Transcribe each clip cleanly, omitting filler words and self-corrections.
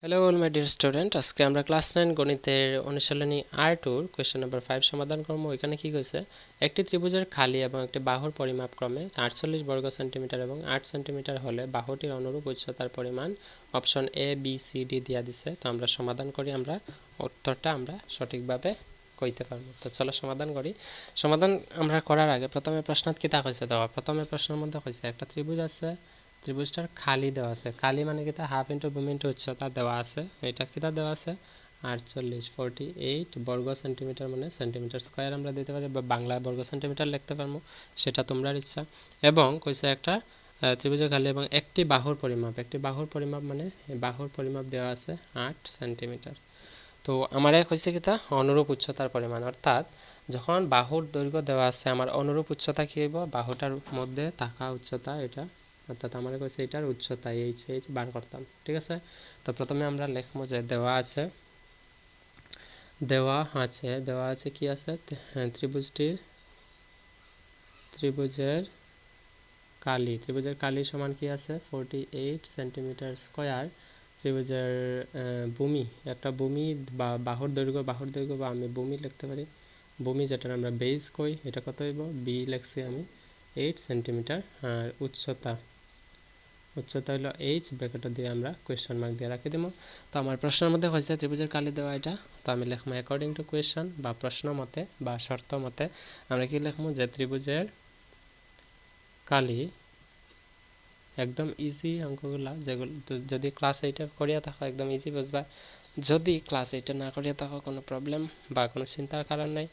Hello all my dear student, আজকে আমরা class 9 গণিতের অনুশীলনী R2 কোয়েশ্চেন নাম্বার 5 সমাধান করব। এখানে কি কইছে, একটি ত্রিভুজের খালি এবং একটি বাহুর পরিমাপ ক্রমে 48 বর্গ সেন্টিমিটার এবং 8 সেন্টিমিটার হলে বাহুটির অনুরূপ উচ্চতার পরিমাণ option A B C D দিয়া দিছে। তো আমরা সমাধান করি, আমরা উত্তরটা আমরা সঠিকভাবে কইতে পারবো। তো চলো সমাধান করি। সমাধান আমরা করার আগে প্রথমে প্রশ্নত কি তা কইছে দেওয়া, প্রথমে প্রশ্নের মধ্যে কইছে একটা ত্রিভুজ আছে, ত্রিভুজটার খালি দেওয়া আছে। খালি মানে কি, হাফ ইন্টু ভূমি ইন্টু উচ্চতা দেওয়া আছে। এটা কিতা দেওয়া আছে 48 বর্গ সেন্টিমিটার মানে সেন্টিমিটার স্কয়ার আমরা দিতে পারি, বা বাংলায় বর্গ সেন্টিমিটার লিখতে পারবো, সেটা তোমরা ইচ্ছা। এবং কইছে একটা ত্রিভুজের খালি এবং একটি বাহুর পরিমাপ, একটি বাহুর পরিমাপ মানে বাহুর পরিমাপ দেওয়া আছে 8 সেন্টিমিটার। তো আমার কইছে কিতা অনুরূপ উচ্চতার পরিমাণ, অর্থাৎ যখন বাহুর দৈর্ঘ্য দেওয়া আছে আমার অনুরূপ উচ্চতা কি হইব, বাহুটার মধ্যে থাকা উচ্চতা এটা, অর্থাৎ আমার কইছে এটার উচ্চতা এইচ বার করতাম। ঠিক আছে, তো প্রথমে আমরা লিখবো যে দেওয়া আছে কি আছে, ত্রিভুজের কালি সমান কি আছে 48 সেন্টিমিটার স্কয়ার। ত্রিভুজের ভূমি, একটা ভূমি বা বাহুর দৈর্ঘ্য বা আমি ভূমি লিখতে পারি, ভূমি যেটা আমরা বেস কই, এটা কত হইব বি লিখছি আমি 8 সেন্টিমিটার। আর উচ্চতা হলো এইচ, ব্র্যাকেট দিয়ে আমরা কোয়েশ্চন মার্ক দিয়ে রাখি দেবো। তো আমার প্রশ্নের মধ্যে হয়েছে ত্রিভুজের কালি দেওয়া এটা, তো আমি লিখবো অ্যাকর্ডিং টু কোয়েশ্চন বা প্রশ্ন মতে বা শর্ত মতে আমরা কি লিখবো যে ত্রিভুজের কালি, একদম ইজি অঙ্কগুলা যেগুলো যদি ক্লাস 8 করিয়া থাকো একদম ইজি বুঝবা। যদি ক্লাস 8 না করিয়া থাকো কোনো প্রবলেম বা কোনো চিন্তার কারণ নাই,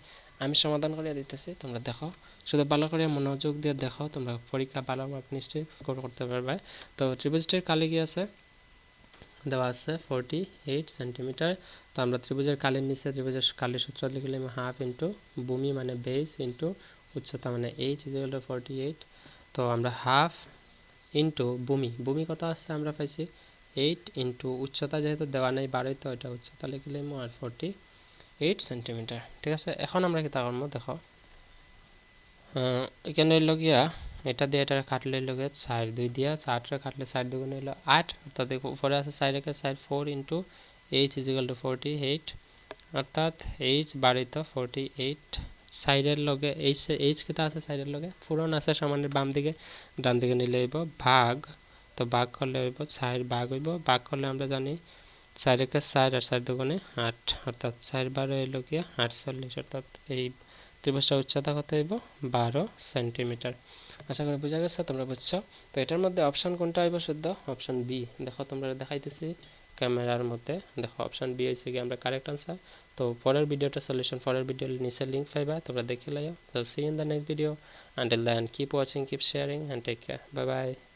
আমি সমাধান করিয়া দিতেছি, তোমরা দেখো, শুধু ভালো করে মনোযোগ দিয়ে দেখো, তোমরা পরীক্ষা ভালো মার্ক নিশ্চয়ই স্কোর করতে পারবে। তো ত্রিভুজটির কালি কি আছে দেওয়া আছে 48 সেন্টিমিটার। তো আমরা ত্রিভুজের কালির নিচে ত্রিভুজের কালির সূত্র লিখলাম হাফ ইন্টু ভূমি মানে বেস ইন্টু উচ্চতা মানে এইচ ইকুয়াল টু 48। তো আমরা হাফ ইন্টু ভূমি কত আছে আমরা পাইছি 8 ইন্টু উচ্চতা যেহেতু দেওয়া নেই 12, তো এটা উচ্চতা লিখলাম আর 48 সেন্টিমিটার। ঠিক আছে, এখন আমরা কি তা করবো দেখো, এখানে হইল গিয়া এটা দিয়ে এটা কাটলে হইল গিয়া 4 2 দিয়া 4 কাটলে 4 দুগুণ হইল 8, অর্থাৎ উপরে আছে 4 রেখে 4 4 ইন্টু এইচ ইজিক্যাল টু 48, অর্থাৎ এইচ বাড়িত 48 সাইডের লগে এইচ কিতা আছে সাইডের লগে পূরণ আছে সমানের বাম দিকে, ডান দিকে নিলে হইব ভাগ। তো ভাগ করলে হইব 4 ভাগ হইব, ভাগ করলে আমরা জানি 4 একে 4 আর 4 দুগুণে 8, অর্থাৎ 4 12 হইল গিয়া 48, অর্থাৎ এই ত্রিভুজটার উচ্চতা কত হইব 12 সেন্টিমিটার। আশা করি বুঝা গেছে, তোমরা বুঝছো। তো এটার মধ্যে অপশন কোনটা হইব শুদ্ধ, অপশন বি। দেখো তোমরা দেখাইতেছি ক্যামেরার মধ্যে, দেখো অপশন বি হইছে কি আমরা কারেক্ট আনসার। তো পরের ভিডিওটা সলিউশন পরের ভিডিওর নিচে লিংক পাইবা, তোমরা দেখে লাইও। So see you in the next video. Until then, keep watching, keep sharing and take care. Bye bye.